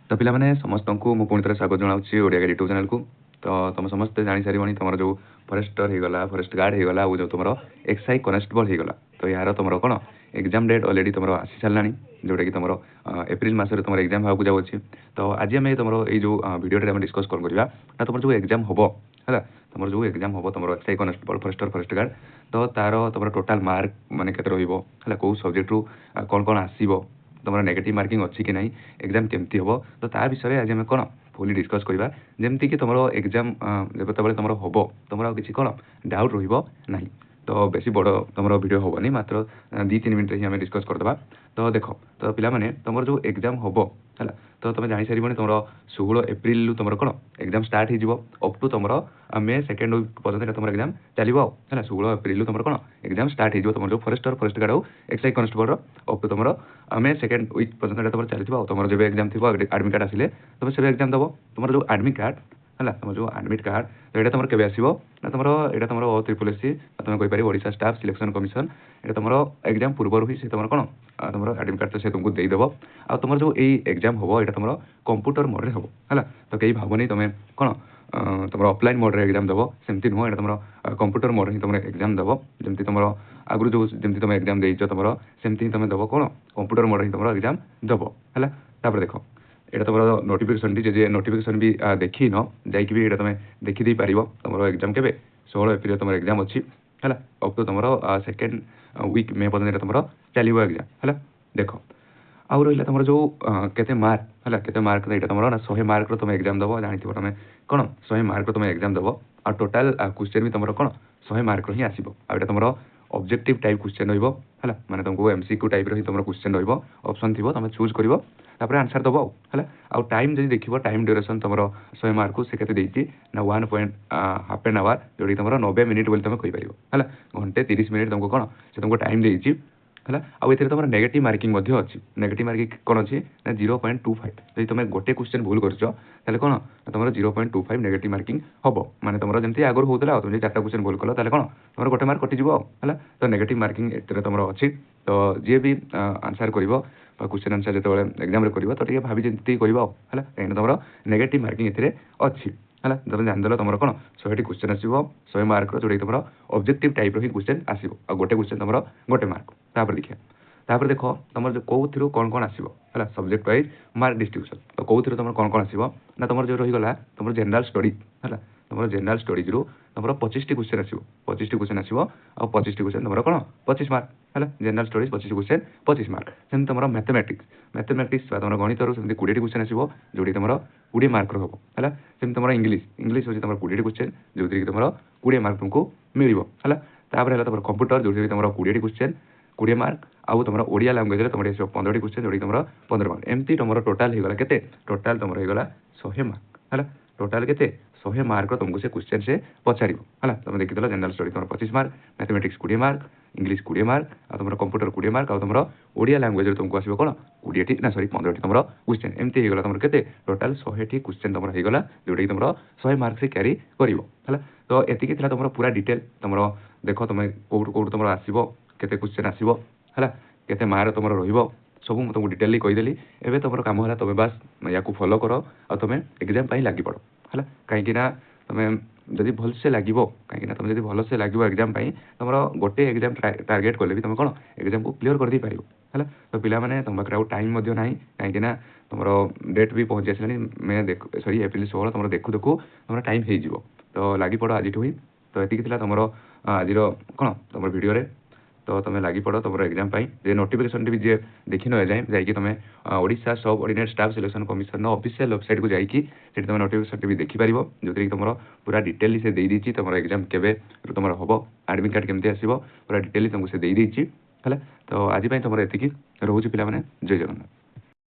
तो पिला माने समस्त को मु पुणी थे स्वागत जनाऊँ ओडिया गाइड यूट्यूब चैनल को। तो तुम समस्ते जानी सारी तुम जो फॉरेस्टर होगला फॉरेस्ट गार्ड होगला जो तुम एक्साइज कनेस्टेबल होगला तो यार तुम कौन एग्जाम डेट अलरेडी तुम आसी सारा जोटा कि तुम एप्रिल मसरे तुम एग्जाम हाँ जाऊँगी। तो आज आम तुम यो भिडियो डिस्कस कौन करवा तुम जो एग्जाम हम है तुम जो एग्जाम हम तुम excise constable forester forest guard तो तार तुम टोटाल मार्क माने केते रहिबो है कौ सब्जेक्ट रू कौन कौन आसीबो तुम नेगेटिव मार्किंग अच्छी कि नहीं एग्जाम केमती हम तो ता विषय आज आम कौन फुली डिस्कस करवा जमती कि तुम एग्जाम जो तुम हम तुम किसी कौन डाउट रही तो बेसी बड़ तुम वीडियो हेनी मात्र 2-3 मिनट ही आम डिस्कस करदे। तो देख तो पिला माने तुम जो एग्जाम हम है तो तुम जानी सारी तुम 16 एप्रिल तुम कौन एग्जाम स्टार्ट हो अप टू तुम मे सेकेंड वीक पर्यटन तुम एग्जाम चलो है 16 एप्रिल तुम कौन एग्जाम स्टार्ट हो तुम जो फॉरेस्टर फॉरेस्ट गार्ड हो एक्साइज कनेस्टेबल अप टू तुम मे सेकेंड वीक पर्यटन तुम चलो तुम जो एग्जाम थी एडमिट कार्ड आसिले तुम से एग्जाम दब तुम जो एडमिट कार्ड है तुम जो एडमिट कार्ड तो यहाँ तुम के आसो ना तुम यहाँ तुम OSSC तुम कहीपर ओडिशा स्टाफ सिलेक्शन कमिशन ये तुम एग्जाम पूर्व ही तुम कौन तुम एडमिट कार्ड से तुमको देदेव आ तुम जो एग्जाम हम यहाँ तुम कंप्यूटर मोड्रे हम है तो कहीं भावनी तुम कौन तुम ऑफलाइन मोड्रे एग्जाम दब सेमती नुह तुम कंप्यूटर मोड ही तुम एग्जाम दब जमी तुम आगु जो जमी तुम एग्जाम देच तुम सेमती तुम दब कौन कंप्यूटर मोड ही तुम एग्जाम दब है देख यहाँ तुम नोटिफिकेशन जे नोटिफिकेशन भी देखी न जाकि तुम देखीदे पार तुम एग्जाम के 16 एप्रिल तुम एग्जाम अच्छी है अप टू तुम सेकेंड वीक मे पर्यटन तुम चलो एग्जाम है देख आउ रहा तुम जो केते मार्क है केते मार्क यहाँ तुम 100 मार्क तुम एग्जाम दब जानी तुम कौन 100 मार्क तुम एग्जाम दब आ टोटाल क्वेश्चन भी तुम कौन 100 मार्क ही आसो आ तुम ऑब्जेक्टिव टाइप क्वेश्चन रही है माने तुमको MCQ टाइप रही तुम क्वेश्चन रही ऑप्शन थी तुम चूज कर आंसर दब है आउ टाइम जब देख टाइम ड्यूरेशन तुम 100 मार्क को से ना 1.5 एन आवर जोड़ी तुम 90 मिनिट बोली तुम कहीपर है घंटे 30 मिनिट तुमको कौन से तुमको टाइम देती है आउ ये तुम नेगेटिव मार्किंग अच्छी नेगेटिव मार्किंग कौन अच्छी ना 0.25 जब तुम गोटे क्वेश्चन भूल कर कौन तुम 0.25 नेगेटिव मार्किंग हम माने तुम जमी आगुरी होता तुम 4टा क्वेश्चन भूल कल कौन तुम गोटे मार्क कटिज है तो नेगेटिव मार्किंग एत तुम अच्छी तो जी भी आंसर कर क्वेश्चन आंसर जो एग्जाम कर तो ये भाभी जमी कर है कहीं तुम नेगेटिव मार्किंग ए अच्छी है तुम जानीदेल तुम कौन 100 क्वेश्चन आसो 100 मार्क जोटा तुम ऑब्जेक्टिव टाइप ही क्वेश्चन आसो आ गोटे क्वेश्चन तुम गोटे मार्क तापर देखिए तापर देख तुम जो कौ थी कौन कौन आसो है सब्जेक्ट वाइज मार्क डिस्ट्रीब्यूशन तो कौ थी तुम कौन कौन आसो ना तुम जो रहीगला तुम जनरल स्टडी है तुम जनरल स्टडीज रू तुम 25 क्वेश्चन आसो 25 क्वेश्चन आसो आ 25 क्वेश्चन तुम कौन 25 मार्क है general studies 25 question 25 mark same तुम मैथमेटिक्स तुम गणित सेमती 20 क्वेश्चन आसो जोटी तुम 20 मार्क हम है सेम तुम इंग्लीश हूँ तुम 20 क्वेश्चन जो तुम 20 मार्क तुमको मिल है तापर तुम कंप्यूटर जो तुम 20 क्वेश्चन 20 मार्क आउ तुम ओडिया लैंग्वेज तुम 15 क्वेश्चन जोटी तुम 15 मार्क एमती तुम टोटाल होगा के टोटाल तुम होगा 100 मार्क है टोटाल के 100 मार्क तुमको से क्वेश्चन से पचार है तुम देखीद जनरल स्टडी तुम 25 mark mathematics 20 mark English 20 mark आ तुम कंप्यूटर 20 मार्क आ तुम ओडिया लैंग्वेज तुमको आसो कौन 20 ना सॉरी 15 तुम क्वेश्चन एमती होगा तुम के टोटाल 100 क्वेश्चन तुम होगा जोटा कि तुम 100 मार्क से क्यारी कर तो एतिक तुम पूरा डिटेल तुम देख तुम कौट कौट तुम आसो केते क्वेश्चन आसो है केते मार्क तुम रही सब मुझे तुमको डिटेली कहीदेली एवं तुम कम है तुम बास या फॉलो कर और तुम एग्जाम लगी पड़ है कहीं तुम जदि भलसे लगे कहीं तुम जब भलसे लगे एग्जाम तुम गोटे एग्जाम टार्गेट कले भी तुम कौन एग्जाम को क्लीयर कर दे पार है तो पिला माने तुम पाखे टाइम ना कहीं तुम डेट भी पहुँची आसानी मे सॉरी एप्रिल 16 तुम देखू देखू तुम टाइम हो तो लगी पड़ आज ही तो ये तुम आज कौन तुम वीडियो तो तुम लगी पड़ तुम एग्जाम जे नोटिफिकेशन भी जे देखी न जाए जाकि तुम ओडिशा सब ordinate staff selection commission official website को जाकि तुम नोटिफिकेशन भी देखिपार जो तुम पूरा डिटेल से देती तुम एग्जाम केवे तुम हम एडमिट कार्ड केमती आसो पूरा डिटेल तुमको से देती है तो आज तुम एति रोचे पे जय जगन्नाथ।